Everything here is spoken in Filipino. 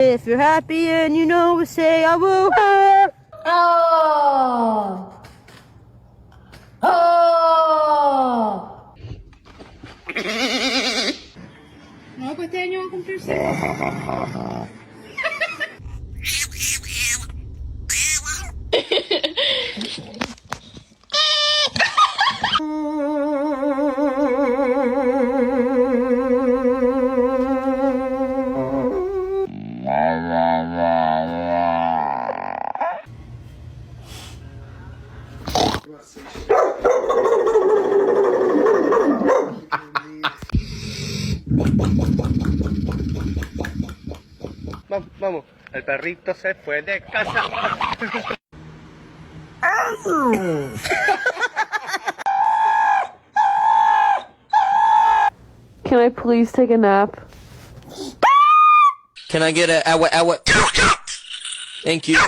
If you're happy and you know, say I will. Oh! Oh! Mapatayan niyo akong person. Vamos, el perrito se fue de casa. Can I please take a nap? Can I get a Thank you.